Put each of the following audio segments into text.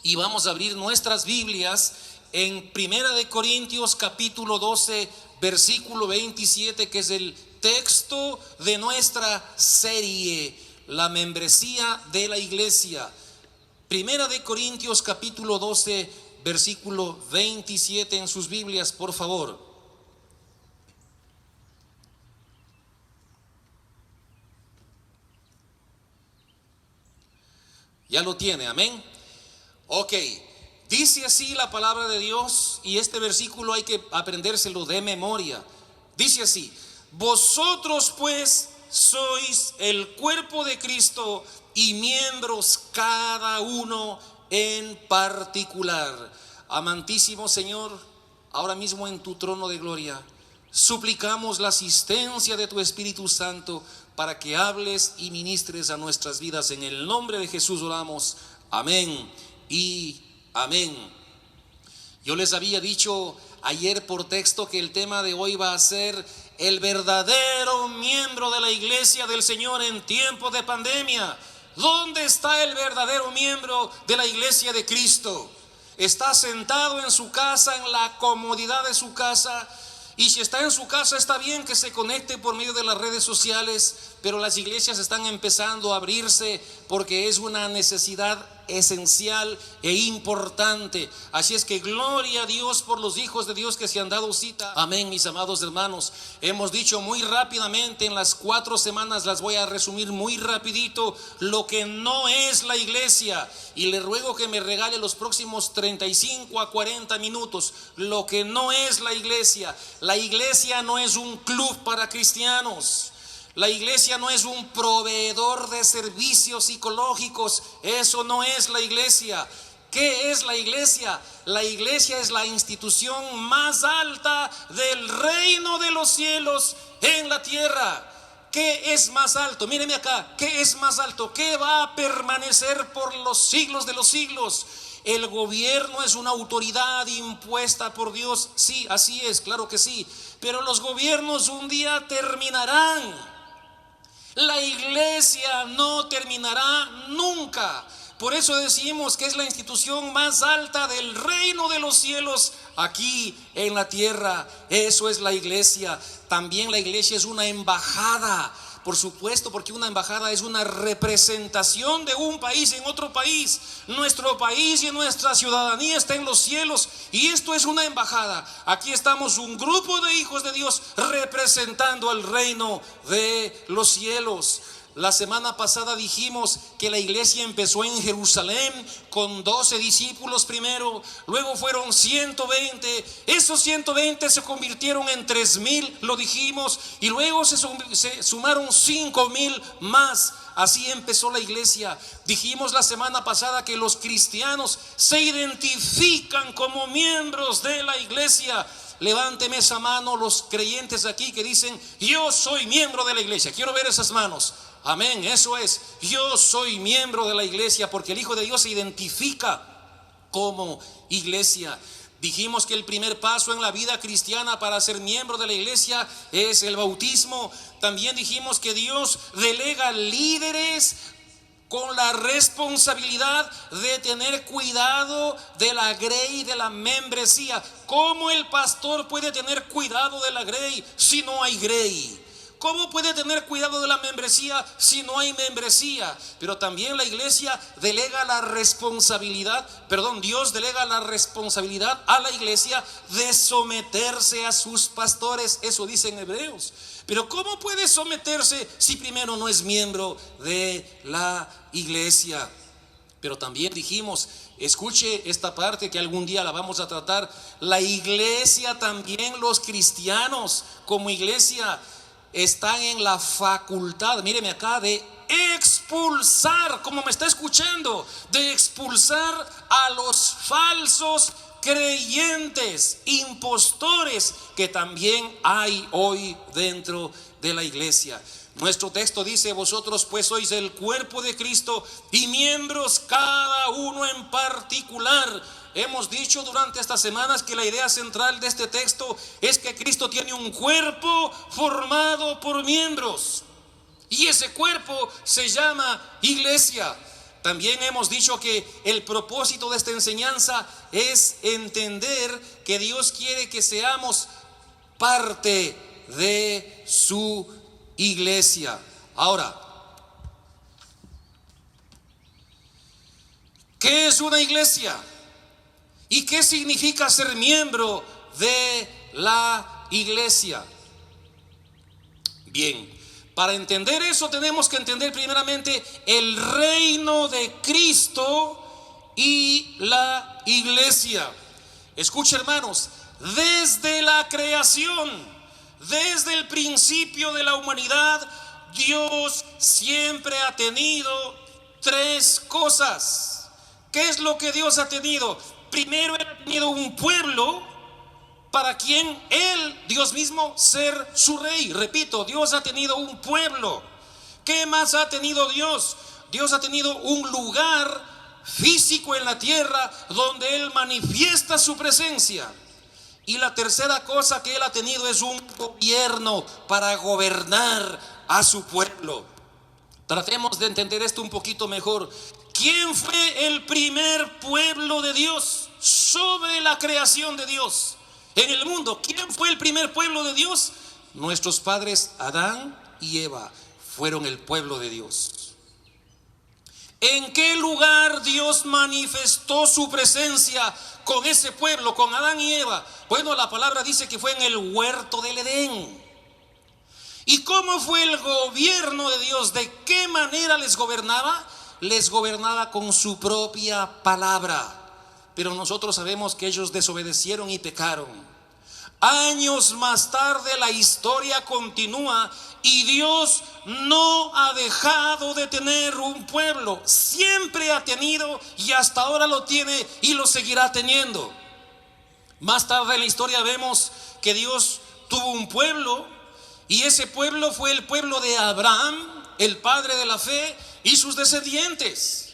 Y vamos a abrir nuestras Biblias en Primera de Corintios capítulo 12, versículo 27, que es el texto de nuestra serie, la membresía de la iglesia. Primera de Corintios capítulo 12, versículo 27 en sus Biblias, por favor. Ya lo tiene, amén. Ok, dice así la palabra de Dios, y este versículo hay que aprendérselo de memoria. Dice así: vosotros pues sois el cuerpo de Cristo y miembros cada uno en particular. Amantísimo Señor, ahora mismo en tu trono de gloria suplicamos la asistencia de tu Espíritu Santo para que hables y ministres a nuestras vidas. En el nombre de Jesús oramos, amén y amén. Yo les había dicho ayer por texto que el tema de hoy va a ser el verdadero miembro de la iglesia del Señor en tiempos de pandemia. ¿Dónde está el verdadero miembro de la iglesia de Cristo? Está sentado en su casa, en la comodidad de su casa. Y si está en su casa, está bien que se conecte por medio de las redes sociales, pero las iglesias están empezando a abrirse porque es una necesidad esencial e importante. Así es que gloria a Dios por los hijos de Dios que se han dado cita. Amén, mis amados hermanos. Hemos dicho muy rápidamente en las 4 semanas, las voy a resumir muy rapidito, lo que no es la iglesia. Y le ruego que me regale los próximos 35 a 40 minutos. Lo que no es la iglesia. La iglesia no es un club para cristianos. La iglesia no es un proveedor de servicios psicológicos. Eso no es la iglesia. ¿Qué es la iglesia? La iglesia es la institución más alta del reino de los cielos en la tierra. ¿Qué es más alto? Míreme acá. ¿Qué es más alto? ¿Qué va a permanecer por los siglos de los siglos? El gobierno es una autoridad impuesta por Dios. Sí, así es, claro que sí. Pero los gobiernos un día terminarán. La iglesia no terminará nunca. Por eso decimos que es la institución más alta del reino de los cielos aquí en la tierra. Eso es la iglesia. También la iglesia es una embajada. Por supuesto, porque una embajada es una representación de un país en otro país. Nuestro país y nuestra ciudadanía está en los cielos, y esto es una embajada. Aquí estamos un grupo de hijos de Dios representando al reino de los cielos. La semana pasada dijimos que la iglesia empezó en Jerusalén con 12 discípulos primero, luego fueron 120, esos 120 se convirtieron en 3,000, lo dijimos, y luego se sumaron 5,000 más. Así empezó la iglesia. Dijimos la semana pasada que los cristianos se identifican como miembros de la iglesia. Levánteme esa mano los creyentes aquí que dicen: yo soy miembro de la iglesia. Quiero ver esas manos. Amén, eso es. Yo soy miembro de la iglesia porque el Hijo de Dios se identifica como iglesia. Dijimos que el primer paso en la vida cristiana para ser miembro de la iglesia es el bautismo. También dijimos que Dios delega líderes con la responsabilidad de tener cuidado de la grey, de la membresía. ¿Cómo el pastor puede tener cuidado de la grey si no hay grey? ¿Cómo puede tener cuidado de la membresía si no hay membresía? Pero también la iglesia delega la responsabilidad, Dios delega la responsabilidad a la iglesia de someterse a sus pastores. Eso dice en Hebreos. Pero ¿cómo puede someterse si primero no es miembro de la iglesia? Pero también dijimos, escuche esta parte que algún día la vamos a tratar. La iglesia, también los cristianos como iglesia, están en la facultad, míreme acá, de expulsar, como me está escuchando, de expulsar a los falsos creyentes, impostores, que también hay hoy dentro de la iglesia. Nuestro texto dice: vosotros pues sois el cuerpo de Cristo y miembros cada uno en particular. Hemos dicho durante estas semanas que la idea central de este texto es que Cristo tiene un cuerpo formado por miembros, y ese cuerpo se llama iglesia. También hemos dicho que el propósito de esta enseñanza es entender que Dios quiere que seamos parte de su iglesia. Ahora, ¿qué es una iglesia? ¿Y qué significa ser miembro de la iglesia? Bien, para entender eso tenemos que entender primeramente el reino de Cristo y la iglesia. Escucha, hermanos, desde la creación, desde el principio de la humanidad, Dios siempre ha tenido tres cosas. ¿Qué es lo que Dios ha tenido? Primero, Él ha tenido un pueblo para quien Él, Dios mismo, ser su rey. Repito, Dios ha tenido un pueblo. ¿Qué más ha tenido Dios? Dios ha tenido un lugar físico en la tierra donde Él manifiesta su presencia. Y la tercera cosa que Él ha tenido es un gobierno para gobernar a su pueblo. Tratemos de entender esto un poquito mejor. ¿Quién fue el primer pueblo de Dios sobre la creación de Dios en el mundo? ¿Quién fue el primer pueblo de Dios? Nuestros padres Adán y Eva fueron el pueblo de Dios. ¿En qué lugar Dios manifestó su presencia con ese pueblo, con Adán y Eva? Bueno, la palabra dice que fue en el huerto del Edén. ¿Y cómo fue el gobierno de Dios? ¿De qué manera les gobernaba? Les gobernaba con su propia palabra. Pero nosotros sabemos que ellos desobedecieron y pecaron. Años más tarde la historia continúa y Dios no ha dejado de tener un pueblo. Siempre ha tenido y hasta ahora lo tiene y lo seguirá teniendo. Más tarde en la historia vemos que Dios tuvo un pueblo y ese pueblo fue el pueblo de Abraham, el padre de la fe, y sus descendientes.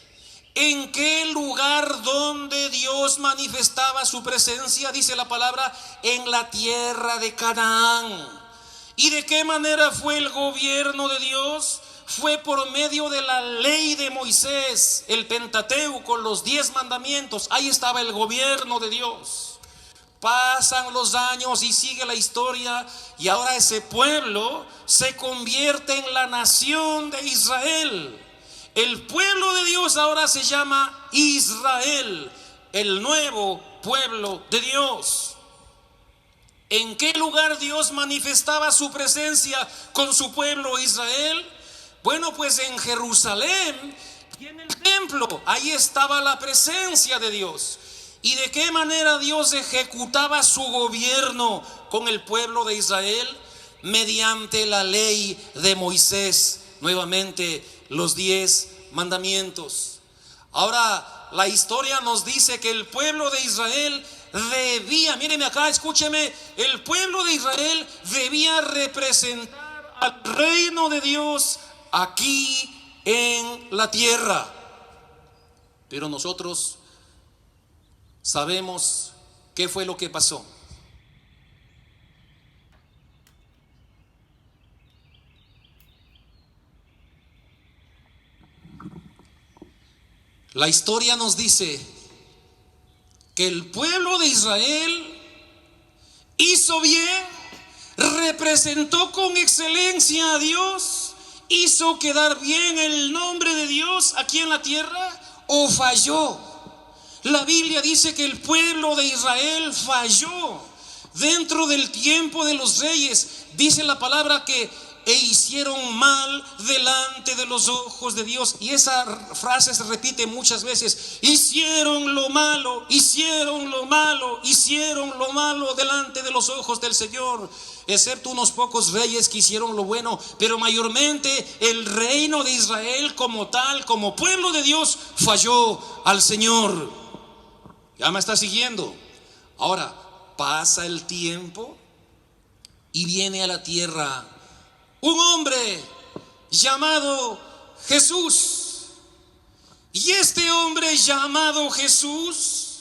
¿En qué lugar donde Dios manifestaba su presencia? Dice la palabra, en la tierra de Canaán. ¿Y de qué manera fue el gobierno de Dios? Fue por medio de la ley de Moisés, el Pentateuco, los 10 mandamientos. Ahí estaba el gobierno de Dios. Pasan los años y sigue la historia y ahora ese pueblo se convierte en la nación de Israel. El pueblo de Dios ahora se llama Israel, el nuevo pueblo de Dios. ¿En qué lugar Dios manifestaba su presencia con su pueblo Israel? Bueno, pues en Jerusalén y en el templo, ahí estaba la presencia de Dios. ¿Y de qué manera Dios ejecutaba su gobierno con el pueblo de Israel? Mediante la ley de Moisés, nuevamente los 10 mandamientos. Ahora la historia nos dice que el pueblo de Israel debía, mírenme acá, escúcheme, el pueblo de Israel debía representar al reino de Dios aquí en la tierra. Pero nosotros sabemos qué fue lo que pasó. La historia nos dice que el pueblo de Israel hizo bien, representó con excelencia a Dios, hizo quedar bien el nombre de Dios aquí en la tierra, o falló. La Biblia dice que el pueblo de Israel falló dentro del tiempo de los reyes. Dice la palabra que hicieron mal delante de los ojos de Dios. Y esa frase se repite muchas veces. Hicieron lo malo, hicieron lo malo, hicieron lo malo delante de los ojos del Señor. Excepto unos pocos reyes que hicieron lo bueno, pero mayormente el reino de Israel como tal, como pueblo de Dios, falló al Señor. Ya me está siguiendo. Ahora pasa el tiempo y viene a la tierra un hombre llamado Jesús. Y este hombre llamado Jesús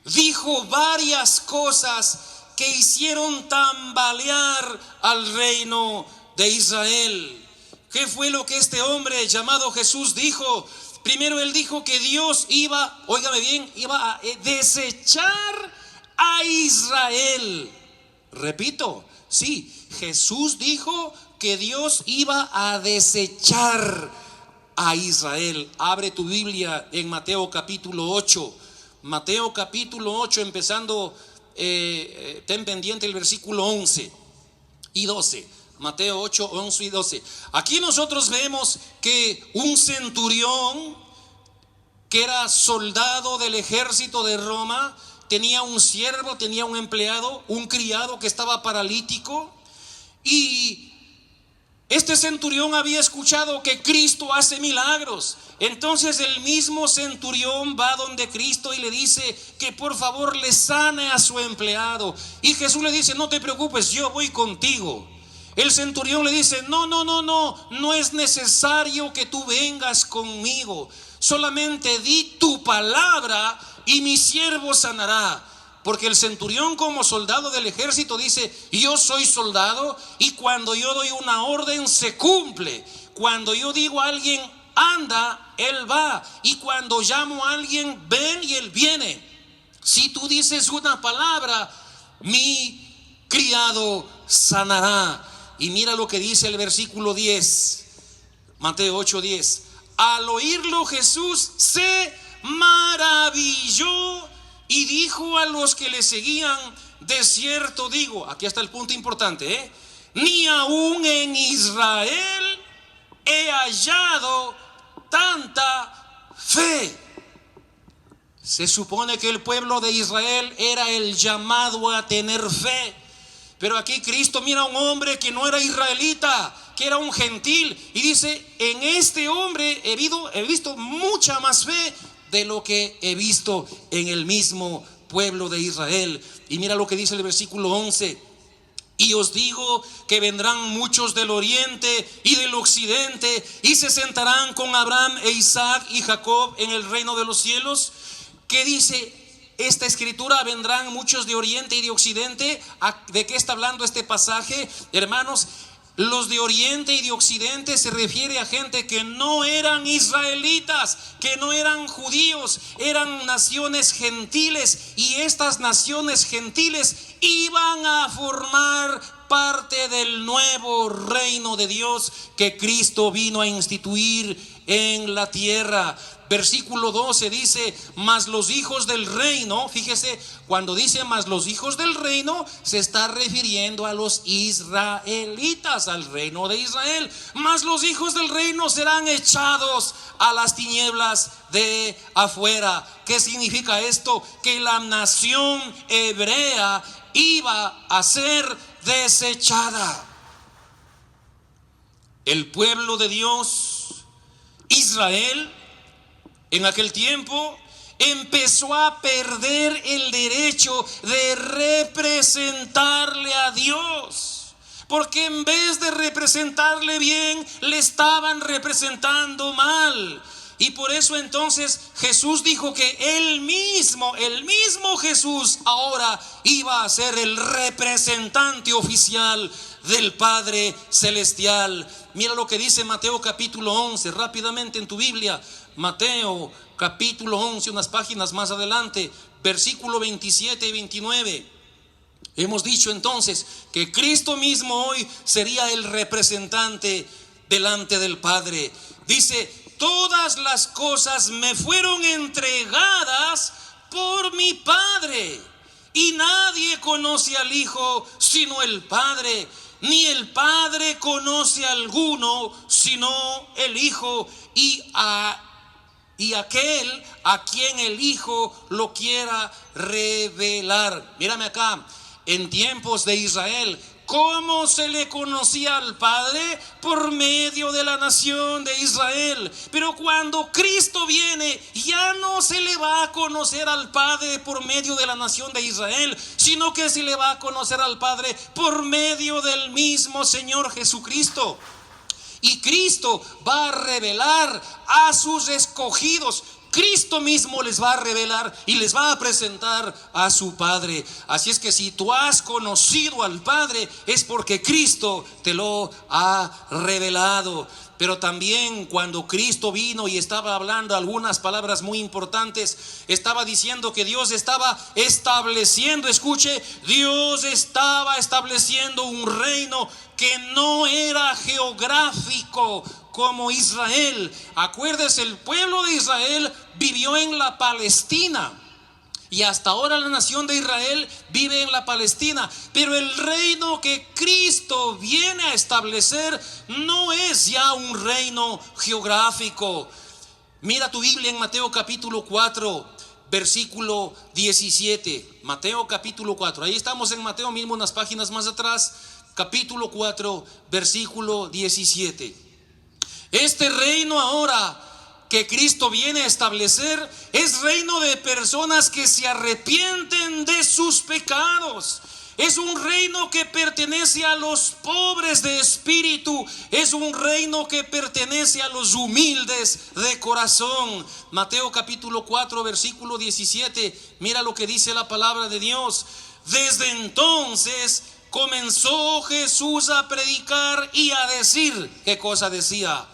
dijo varias cosas que hicieron tambalear al reino de Israel. ¿Qué fue lo que este hombre llamado Jesús dijo? Primero él dijo que Dios iba, óigame bien, iba a desechar a Israel. Repito, sí, Jesús dijo que Dios iba a desechar a Israel. Abre tu Biblia en Mateo capítulo 8. Mateo capítulo 8, empezando, ten pendiente el versículo 11 y 12. Mateo 8, 11 y 12. Aquí nosotros vemos que un centurión, que era soldado del ejército de Roma, tenía un siervo, tenía un empleado, un criado que estaba paralítico. Y este centurión había escuchado que Cristo hace milagros. Entonces el mismo centurión va donde Cristo y le dice que por favor le sane a su empleado. Y Jesús le dice: no te preocupes, yo voy contigo. El centurión le dice: no es necesario que tú vengas conmigo. Solamente di tu palabra y mi siervo sanará. Porque el centurión, como soldado del ejército, dice: yo soy soldado y cuando yo doy una orden se cumple. Cuando yo digo a alguien anda, él va. Y cuando llamo a alguien ven, y él viene. Si tú dices una palabra, mi criado sanará. Y mira lo que dice el versículo 10, Mateo 8:10. Al oírlo Jesús se maravilló y dijo a los que le seguían: de cierto digo, aquí está el punto importante, ni aún en Israel he hallado tanta fe. Se supone que el pueblo de Israel era el llamado a tener fe. Pero aquí Cristo mira a un hombre que no era israelita, que era un gentil, y dice: en este hombre he visto mucha más fe de lo que he visto en el mismo pueblo de Israel. Y mira lo que dice el versículo 11: y os digo que vendrán muchos del oriente y del occidente y se sentarán con Abraham e Isaac y Jacob en el reino de los cielos. ¿Qué dice esta escritura? Vendrán muchos de oriente y de occidente. ¿De qué está hablando este pasaje, hermanos? Los de oriente y de occidente se refiere a gente que no eran israelitas, que no eran judíos, eran naciones gentiles, y estas naciones gentiles iban a formar parte del nuevo reino de Dios que Cristo vino a instituir en la tierra. Versículo 12 dice: mas los hijos del reino. Fíjese, cuando dice mas los hijos del reino, se está refiriendo a los israelitas, al reino de Israel. Mas los hijos del reino serán echados a las tinieblas de afuera. ¿Qué significa esto? Que la nación hebrea iba a ser desechada. El pueblo de Dios, Israel, en aquel tiempo empezó a perder el derecho de representarle a Dios, porque en vez de representarle bien, le estaban representando mal. Y por eso entonces Jesús dijo que el mismo Jesús ahora iba a ser el representante oficial del Padre Celestial. Mira lo que dice Mateo capítulo 11, rápidamente en tu Biblia. Mateo capítulo 11, unas páginas más adelante, versículo 27 y 29. Hemos dicho entonces que Cristo mismo hoy sería el representante delante del Padre. Dice: todas las cosas me fueron entregadas por mi Padre, y nadie conoce al Hijo sino el Padre, ni el Padre conoce a alguno sino el Hijo, y aquel a quien el Hijo lo quiera revelar. Mírame acá, en tiempos de Israel, ¿cómo se le conocía al Padre? Por medio de la nación de Israel. Pero cuando Cristo viene, ya no se le va a conocer al Padre por medio de la nación de Israel, sino que se le va a conocer al Padre por medio del mismo Señor Jesucristo. Y Cristo va a revelar a sus escogidos. Cristo mismo les va a revelar y les va a presentar a su Padre. Así es que si tú has conocido al Padre, es porque Cristo te lo ha revelado. Pero también cuando Cristo vino y estaba hablando algunas palabras muy importantes, estaba diciendo que Dios estaba estableciendo, escuche, Dios estaba estableciendo un reino que no era geográfico como Israel. Acuérdese, el pueblo de Israel vivió en la Palestina. Y hasta ahora la nación de Israel vive en la Palestina. Pero el reino que Cristo viene a establecer no es ya un reino geográfico. Mira tu Biblia en Mateo capítulo 4, versículo 17. Mateo capítulo 4. Ahí estamos en Mateo mismo, unas páginas más atrás. Capítulo 4, versículo 17. Este reino ahora que Cristo viene a establecer es reino de personas que se arrepienten de sus pecados. Es un reino que pertenece a los pobres de espíritu. Es un reino que pertenece a los humildes de corazón. Mateo capítulo 4, versículo 17. Mira lo que dice la palabra de Dios. Desde entonces comenzó Jesús a predicar y a decir. ¿Qué cosa decía?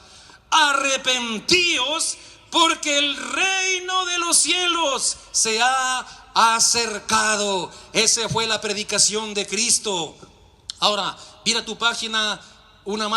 Arrepentíos, porque el reino de los cielos se ha acercado. Esa fue la predicación de Cristo. Ahora, mira tu página, una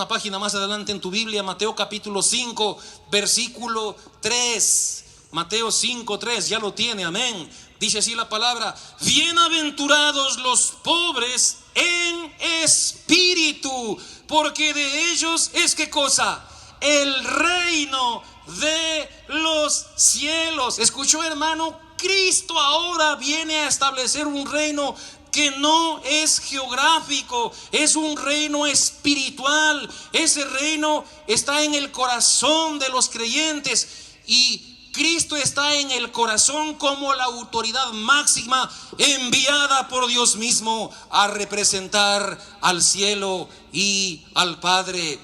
página más adelante en tu Biblia, Mateo capítulo 5, versículo 3. Mateo 5, 3, ya lo tiene, amén. Dice así la palabra: bienaventurados los pobres en espíritu, porque de ellos es ¿qué cosa? El reino de los cielos. ¿Escuchó, hermano? Cristo ahora viene a establecer un reino que no es geográfico, es un reino espiritual. Ese reino está en el corazón de los creyentes y Cristo está en el corazón como la autoridad máxima enviada por Dios mismo a representar al cielo y al Padre.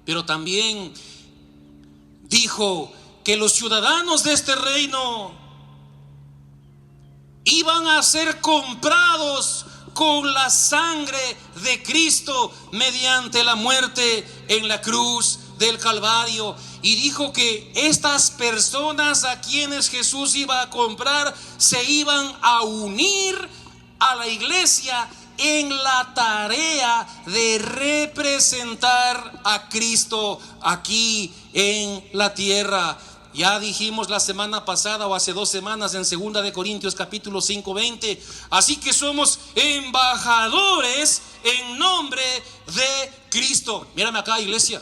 Pero también dijo que los ciudadanos de este reino iban a ser comprados con la sangre de Cristo mediante la muerte en la cruz del Calvario. Y dijo que estas personas a quienes Jesús iba a comprar se iban a unir a la iglesia en la tarea de representar a Cristo aquí en la tierra. Ya dijimos la semana pasada o hace 2 semanas en 2 de Corintios capítulo 5, 20. Así que somos embajadores en nombre de Cristo. Mírame acá, iglesia.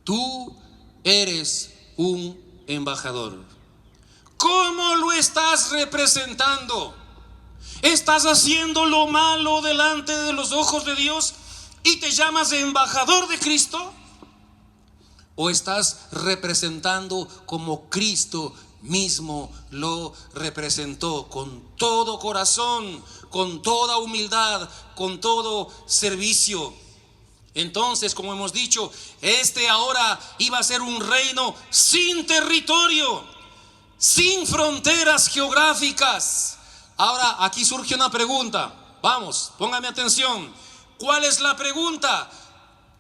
Tú eres un embajador. ¿Cómo lo estás representando? ¿Estás haciendo lo malo delante de los ojos de Dios y te llamas embajador de Cristo? ¿O estás representando como Cristo mismo lo representó, con todo corazón, con toda humildad, con todo servicio? Entonces, como hemos dicho, este ahora iba a ser un reino sin territorio, sin fronteras geográficas. Ahora aquí surge una pregunta. Vamos, póngame atención. ¿Cuál es la pregunta?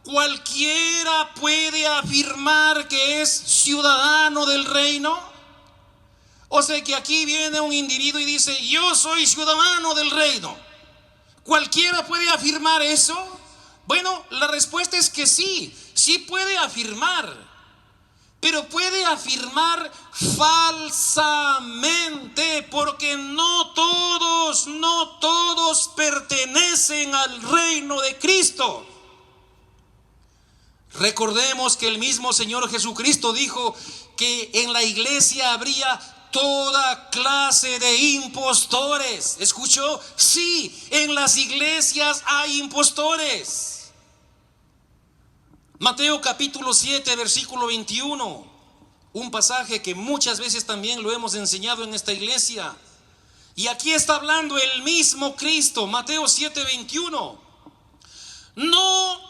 ¿Cualquiera puede afirmar que es ciudadano del reino? O sea que aquí viene un individuo y dice: yo soy ciudadano del reino. ¿Cualquiera puede afirmar eso? Bueno, la respuesta es que sí puede afirmar. Pero puede afirmar falsamente, porque no todos pertenecen al reino de Cristo. Recordemos que el mismo Señor Jesucristo dijo que en la iglesia habría toda clase de impostores. ¿Escuchó? Sí, en las iglesias hay impostores. Mateo capítulo 7, versículo 21, un pasaje que muchas veces también lo hemos enseñado en esta iglesia. Y aquí está hablando el mismo Cristo. Mateo 7, 21. No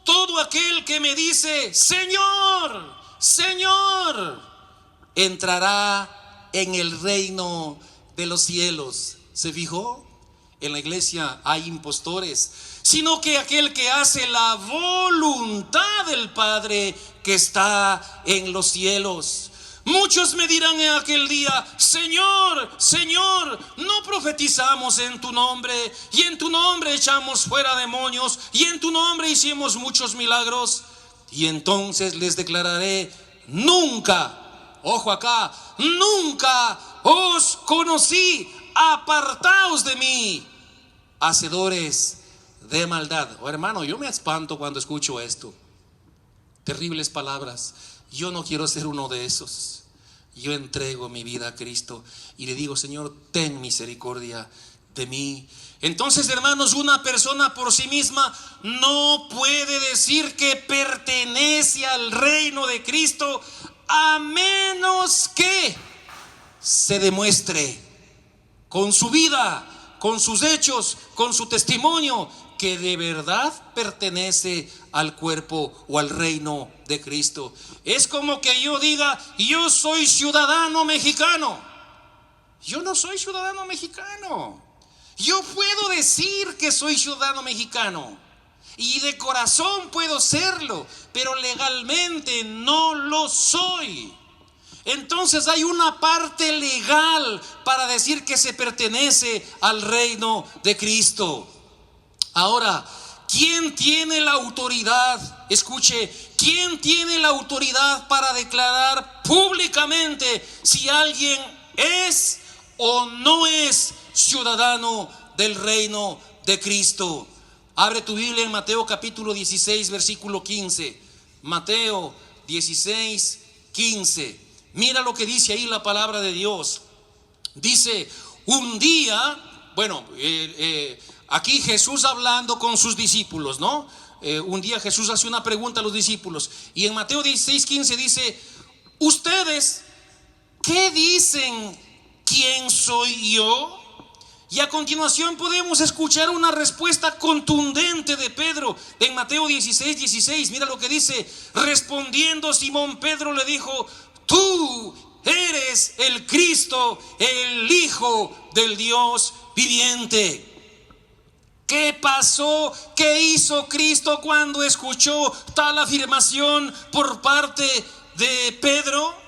todo aquel que me dice Señor, Señor, entrará en el reino de los cielos. ¿Se fijó? en la iglesia hay impostores, sino que aquel que hace la voluntad del Padre que está en los cielos. Muchos me dirán en aquel día: Señor, Señor, no profetizamos en tu nombre, y en tu nombre echamos fuera demonios, y en tu nombre hicimos muchos milagros. Y entonces les declararé: nunca, ojo acá, nunca os conocí, apartaos de mí, hacedores de maldad. Oh, hermano, yo me espanto cuando escucho esto. Terribles palabras. Yo no quiero ser uno de esos. Yo entrego mi vida a Cristo y le digo: Señor, ten misericordia de mí. Entonces, hermanos, una persona por sí misma no puede decir que pertenece al reino de Cristo, a menos que se demuestre con su vida, con sus hechos, con su testimonio, que de verdad pertenece al cuerpo o al reino de Cristo. Es como que yo diga: yo soy ciudadano mexicano. Yo no soy ciudadano mexicano. Yo puedo decir que soy ciudadano mexicano y de corazón puedo serlo, pero legalmente no lo soy. Entonces hay una parte legal para decir que se pertenece al reino de Cristo. Ahora, ¿quién tiene la autoridad? Escuche, ¿quién tiene la autoridad para declarar públicamente si alguien es o no es ciudadano del reino de Cristo? Abre tu Biblia en Mateo capítulo 16, versículo 15. Mateo 16, 15. Mira lo que dice ahí la palabra de Dios. Dice: un día, aquí Jesús hablando con sus discípulos, ¿no? Un día Jesús hace una pregunta a los discípulos, y en Mateo 16, 15 dice: ¿ustedes qué dicen quién soy yo? Y a continuación podemos escuchar una respuesta contundente de Pedro en Mateo 16, 16. Mira lo que dice: respondiendo Simón Pedro le dijo: tú eres el Cristo, el Hijo del Dios viviente. ¿Qué pasó? ¿Qué hizo Cristo cuando escuchó tal afirmación por parte de Pedro?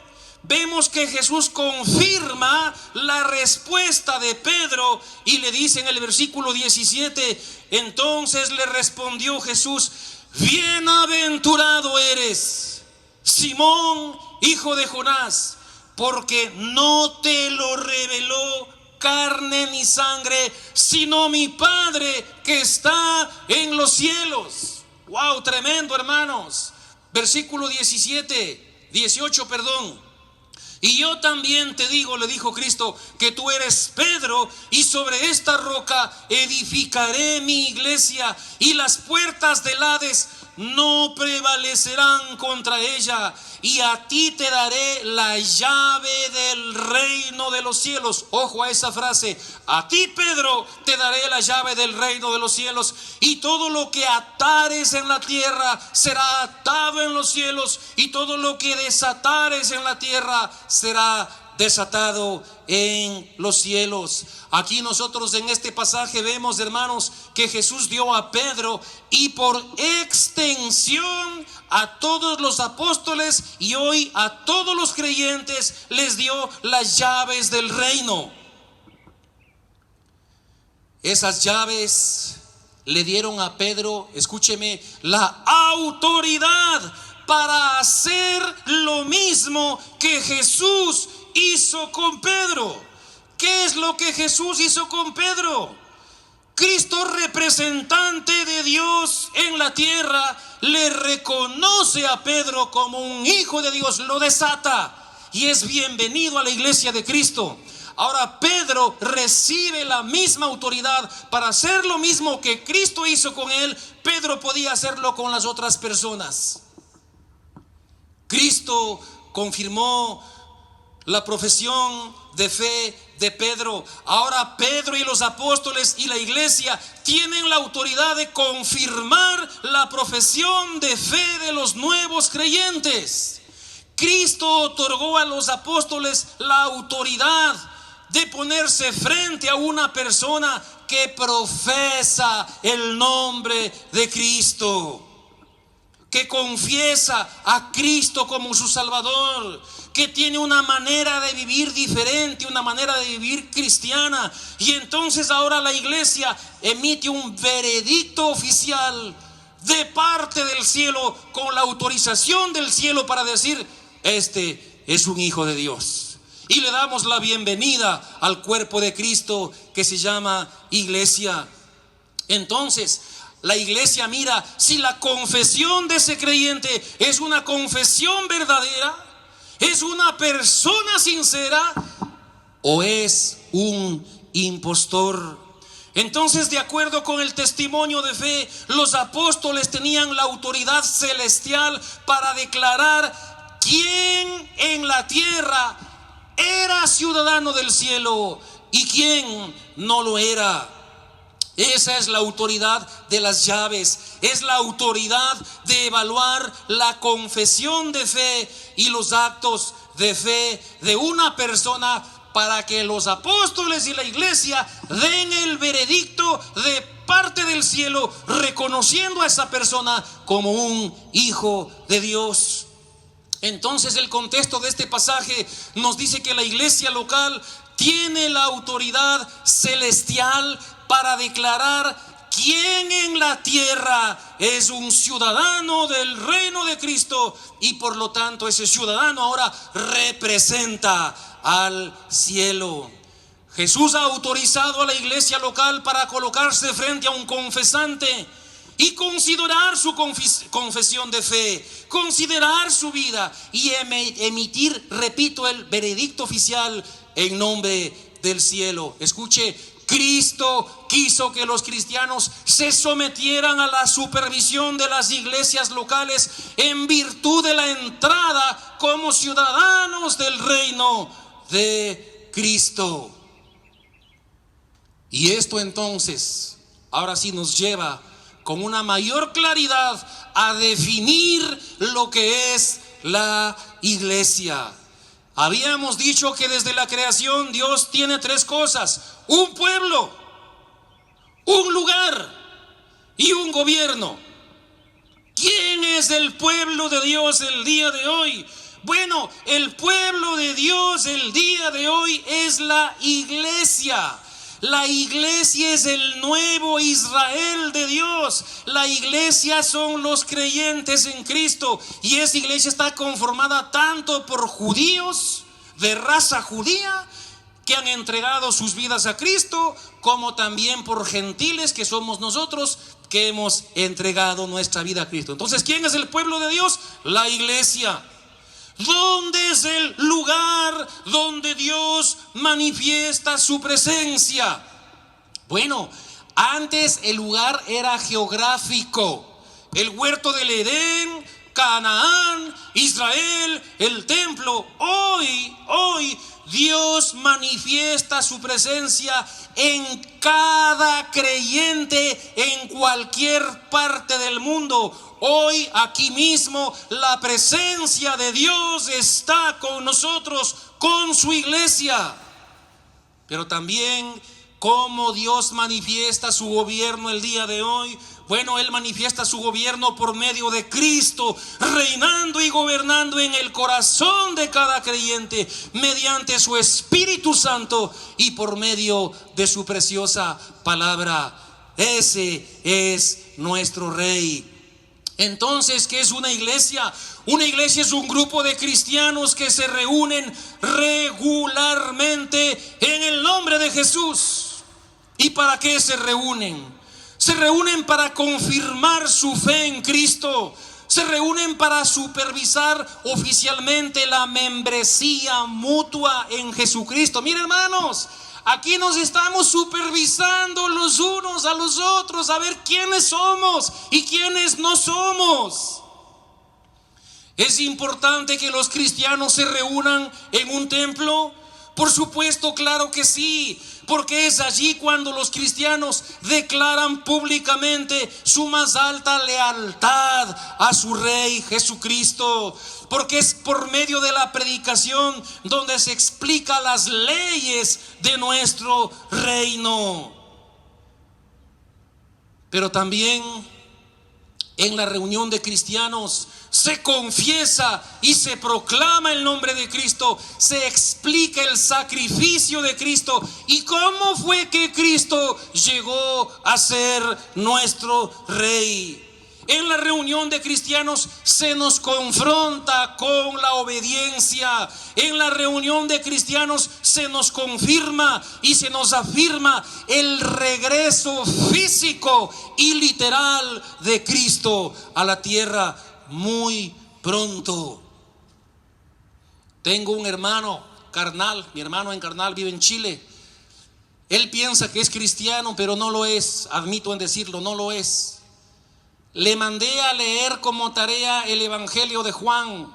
Vemos que Jesús confirma la respuesta de Pedro y le dice en el versículo 17: entonces le respondió Jesús: bienaventurado eres, Simón, hijo de Jonás, porque no te lo reveló carne ni sangre, sino mi Padre que está en los cielos. Wow, tremendo, hermanos. Versículo 18, perdón. Y yo también te digo, le dijo Cristo, que tú eres Pedro, y sobre esta roca edificaré mi iglesia, y las puertas del Hades no prevalecerán contra ella. Y a ti te daré la llave del reino de los cielos. Ojo a esa frase: a ti, Pedro, te daré la llave del reino de los cielos, y todo lo que atares en la tierra será atado en los cielos, y todo lo que desatares en la tierra será desatado en los cielos. Aquí nosotros en este pasaje vemos, hermanos, que Jesús dio a Pedro y por extensión a todos los apóstoles, y hoy a todos los creyentes les dio las llaves del reino. Esas llaves le dieron a Pedro, escúcheme, la autoridad para hacer lo mismo que Jesús hizo con Pedro. ¿Qué es lo que Jesús hizo con Pedro? Cristo, representante de Dios en la tierra, le reconoce a Pedro como un hijo de Dios, lo desata y es bienvenido a la iglesia de Cristo. Ahora Pedro recibe la misma autoridad para hacer lo mismo que Cristo hizo con él. Pedro podía hacerlo con las otras personas. Cristo confirmó la profesión de fe de Pedro. Ahora Pedro y los apóstoles y la iglesia tienen la autoridad de confirmar la profesión de fe de los nuevos creyentes. Cristo otorgó a los apóstoles la autoridad de ponerse frente a una persona que profesa el nombre de Cristo, que confiesa a Cristo como su Salvador, que tiene una manera de vivir diferente, una manera de vivir cristiana. Y entonces ahora la iglesia emite un veredicto oficial de parte del cielo, con la autorización del cielo, para decir: este es un hijo de Dios. Y le damos la bienvenida al cuerpo de Cristo que se llama iglesia. Entonces la iglesia mira si la confesión de ese creyente es una confesión verdadera, es una persona sincera o es un impostor. Entonces, de acuerdo con el testimonio de fe, los apóstoles tenían la autoridad celestial para declarar quién en la tierra era ciudadano del cielo y quién no lo era. Esa es la autoridad de las llaves, es la autoridad de evaluar la confesión de fe y los actos de fe de una persona, para que los apóstoles y la iglesia den el veredicto de parte del cielo, reconociendo a esa persona como un hijo de Dios. Entonces el contexto de este pasaje nos dice que la iglesia local tiene la autoridad celestial para declarar quién en la tierra es un ciudadano del reino de Cristo, y por lo tanto ese ciudadano ahora representa al cielo. Jesús ha autorizado a la iglesia local para colocarse frente a un confesante y considerar su confesión de fe, considerar su vida y emitir, repito, el veredicto oficial en nombre del cielo. Escuche, Cristo quiso que los cristianos se sometieran a la supervisión de las iglesias locales en virtud de la entrada como ciudadanos del reino de Cristo. Y esto entonces ahora sí nos lleva con una mayor claridad a definir lo que es la iglesia. Habíamos dicho que desde la creación Dios tiene tres cosas: un pueblo, un lugar y un gobierno. ¿Quién es el pueblo de Dios el día de hoy? Bueno, el pueblo de Dios el día de hoy es la iglesia. La iglesia es el nuevo Israel de Dios. La iglesia son los creyentes en Cristo. Y esa iglesia está conformada tanto por judíos de raza judía que han entregado sus vidas a Cristo, como también por gentiles, que somos nosotros, que hemos entregado nuestra vida a Cristo. Entonces, ¿quién es el pueblo de Dios? La iglesia. ¿Dónde es el lugar donde Dios manifiesta su presencia? Bueno, antes el lugar era geográfico: el huerto del Edén, Canaán, Israel, el templo. Hoy Dios manifiesta su presencia en cada creyente en cualquier parte del mundo. Hoy aquí mismo la presencia de Dios está con nosotros, con su iglesia. Pero también, ¿cómo Dios manifiesta su gobierno el día de hoy? Bueno, Él manifiesta su gobierno por medio de Cristo, reinando y gobernando en el corazón de cada creyente, mediante su Espíritu Santo y por medio de su preciosa palabra. Ese es nuestro Rey. Entonces, ¿qué es una iglesia? Una iglesia es un grupo de cristianos que se reúnen regularmente en el nombre de Jesús. ¿Y para qué se reúnen? Se reúnen para confirmar su fe en Cristo. Se reúnen para supervisar oficialmente la membresía mutua en Jesucristo. Miren, hermanos, aquí nos estamos supervisando los unos a los otros, a ver quiénes somos y quiénes no somos. ¿Es importante que los cristianos se reúnan en un templo? Por supuesto, claro que sí, porque es allí cuando los cristianos declaran públicamente su más alta lealtad a su Rey Jesucristo, porque es por medio de la predicación donde se explica las leyes de nuestro reino. pero también en la reunión de cristianos se confiesa y se proclama el nombre de Cristo, se explica el sacrificio de Cristo y cómo fue que Cristo llegó a ser nuestro Rey. En la reunión de cristianos se nos confronta con la obediencia. En la reunión de cristianos se nos confirma y se nos afirma el regreso físico y literal de Cristo a la tierra muy pronto. Tengo un hermano carnal, mi hermano en carnal vive en Chile. Él piensa que es cristiano, pero no lo es. Admito en decirlo, no lo es. Le mandé a leer como tarea el Evangelio de Juan.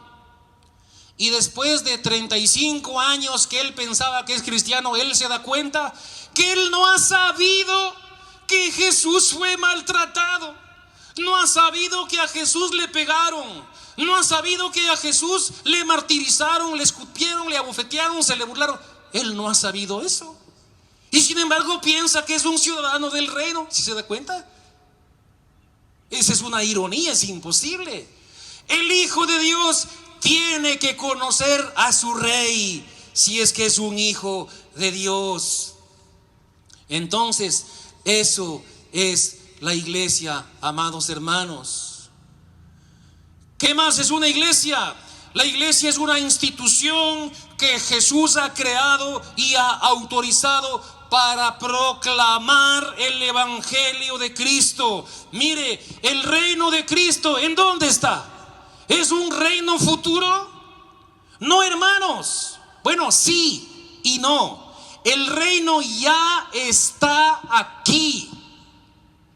Y después de 35 años que él pensaba que es cristiano, él se da cuenta que él no ha sabido que Jesús fue maltratado. No ha sabido que a Jesús le pegaron. No ha sabido que a Jesús le martirizaron, le escupieron, le abofetearon, se le burlaron. Él no ha sabido eso. Y sin embargo piensa que es un ciudadano del reino. ¿Sí se da cuenta? Esa es una ironía, es imposible. El Hijo de Dios tiene que conocer a su Rey si es que es un hijo de Dios. Entonces, eso es la iglesia, amados hermanos. ¿Qué más es una iglesia? La iglesia es una institución que Jesús ha creado y ha autorizado para proclamar el Evangelio de Cristo. Mire, el reino de Cristo, ¿en dónde está? ¿Es un reino futuro? No, hermanos. Bueno, sí y no. El reino ya está aquí.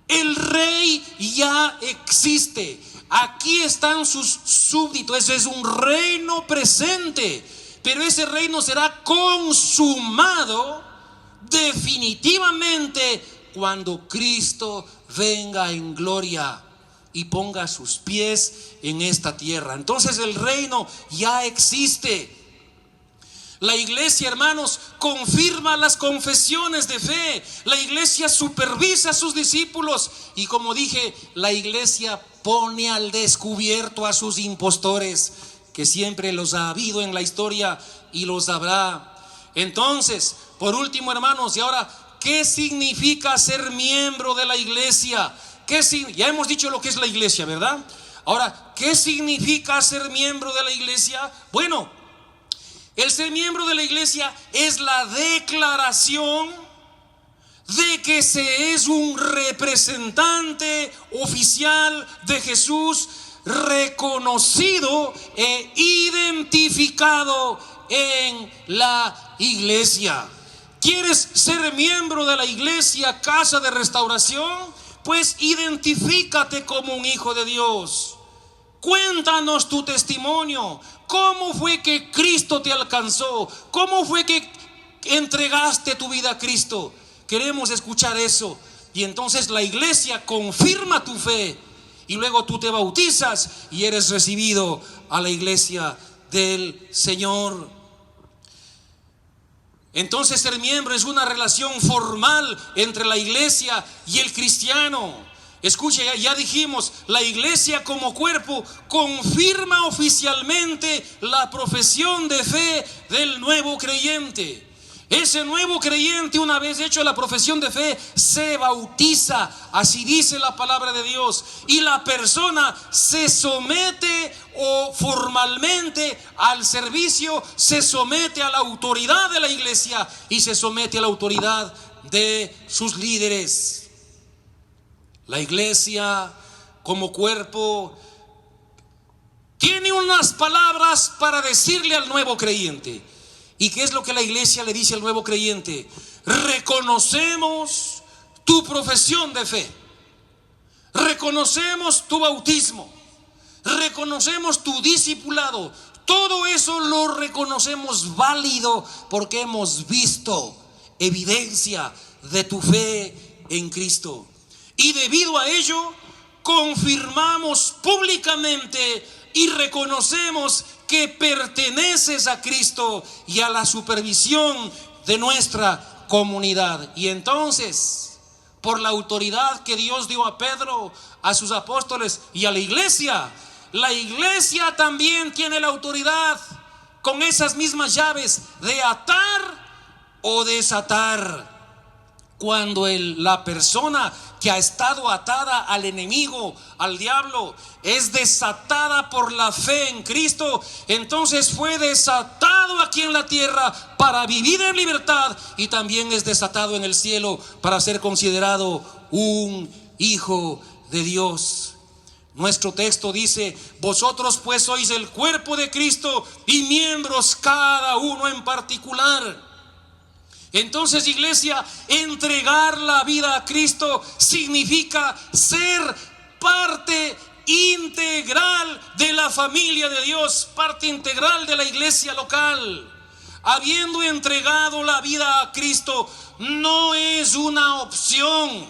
El rey ya existe. Aquí están sus súbditos. Ese es un reino presente. Pero ese reino será consumado definitivamente cuando Cristo venga en gloria y ponga sus pies en esta tierra. Entonces el reino ya existe. La iglesia, hermanos, confirma las confesiones de fe. La iglesia supervisa a sus discípulos. Y como dije, la iglesia pone al descubierto a sus impostores, que siempre los ha habido en la historia y los habrá. Entonces, por último, hermanos, y ahora, ¿qué significa ser miembro de la iglesia? Ya hemos dicho lo que es la iglesia, ¿verdad? Ahora, ¿qué significa ser miembro de la iglesia? Bueno, el ser miembro de la iglesia es la declaración de que se es un representante oficial de Jesús, reconocido e identificado en la iglesia. ¿Quieres ser miembro de la iglesia Casa de Restauración? Pues identifícate como un hijo de Dios. Cuéntanos tu testimonio. ¿Cómo fue que Cristo te alcanzó? ¿Cómo fue que entregaste tu vida a Cristo? Queremos escuchar eso. Y entonces la iglesia confirma tu fe. Y luego tú te bautizas y eres recibido a la iglesia del Señor. Entonces ser miembro es una relación formal entre la iglesia y el cristiano. Escuche, ya dijimos, la iglesia como cuerpo confirma oficialmente la profesión de fe del nuevo creyente. Ese nuevo creyente, una vez hecho la profesión de fe, se bautiza, así dice la palabra de Dios, y la persona se somete o formalmente al servicio, se somete a la autoridad de la iglesia y se somete a la autoridad de sus líderes. La iglesia como cuerpo tiene unas palabras para decirle al nuevo creyente. ¿Y qué es lo que la iglesia le dice al nuevo creyente? Reconocemos tu profesión de fe, reconocemos tu bautismo, reconocemos tu discipulado. Todo eso lo reconocemos válido porque hemos visto evidencia de tu fe en Cristo. Y debido a ello, confirmamos públicamente y reconocemos que perteneces a Cristo y a la supervisión de nuestra comunidad. Y entonces, por la autoridad que Dios dio a Pedro, a sus apóstoles y a la iglesia. La iglesia también tiene la autoridad con esas mismas llaves de atar o desatar. Cuando la persona que ha estado atada al enemigo, al diablo, es desatada por la fe en Cristo, entonces fue desatado aquí en la tierra para vivir en libertad, y también es desatado en el cielo para ser considerado un hijo de Dios. Nuestro texto dice: vosotros pues sois el cuerpo de Cristo y miembros cada uno en particular. Entonces, iglesia, entregar la vida a Cristo significa ser parte integral de la familia de Dios, parte integral de la iglesia local. Habiendo entregado la vida a Cristo, no es una opción.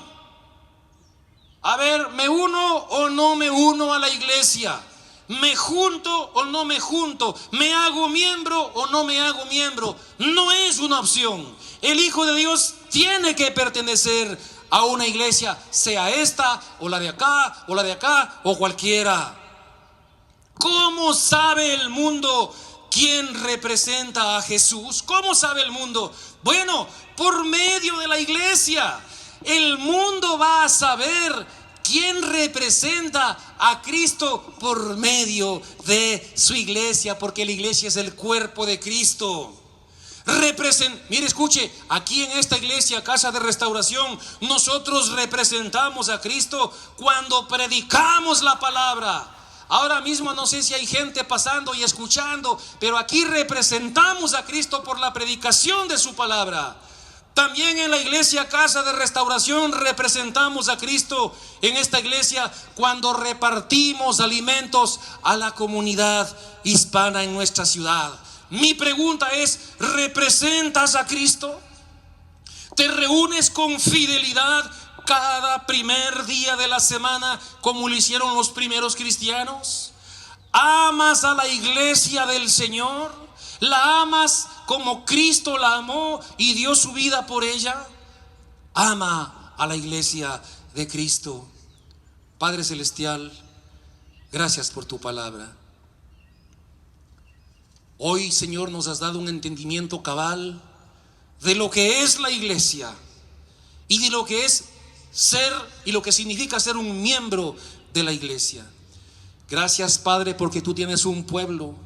A ver, ¿me uno o no me uno a la iglesia? ¿Me junto o no me junto? ¿Me hago miembro o no me hago miembro? No es una opción. El Hijo de Dios tiene que pertenecer a una iglesia, sea esta o la de acá o la de acá o cualquiera. ¿Cómo sabe el mundo quién representa a Jesús? ¿Cómo sabe el mundo? Bueno, por medio de la iglesia. El mundo va a saber quién representa a Cristo por medio de su iglesia, porque la iglesia es el cuerpo de Cristo. Mire, escuche, aquí en esta iglesia, Casa de Restauración, nosotros representamos a Cristo cuando predicamos la palabra. Ahora mismo no sé si hay gente pasando y escuchando, pero aquí representamos a Cristo por la predicación de su palabra. También en la iglesia Casa de Restauración representamos a Cristo en esta iglesia cuando repartimos alimentos a la comunidad hispana en nuestra ciudad. Mi pregunta es: ¿representas a Cristo? ¿Te reúnes con fidelidad cada primer día de la semana como lo hicieron los primeros cristianos? ¿Amas a la iglesia del Señor? ¿La amas como Cristo la amó y dio su vida por ella? Ama a la iglesia de Cristo. Padre Celestial, gracias por tu palabra. Hoy, Señor, nos has dado un entendimiento cabal de lo que es la iglesia y de lo que es ser y lo que significa ser un miembro de la iglesia. Gracias, Padre, porque tú tienes un pueblo,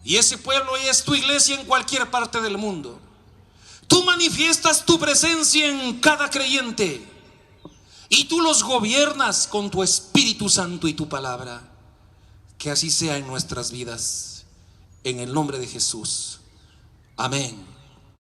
y ese pueblo es tu iglesia en cualquier parte del mundo. Tú manifiestas tu presencia en cada creyente y tú los gobiernas con tu Espíritu Santo y tu palabra. Que así sea en nuestras vidas, en el nombre de Jesús. Amén.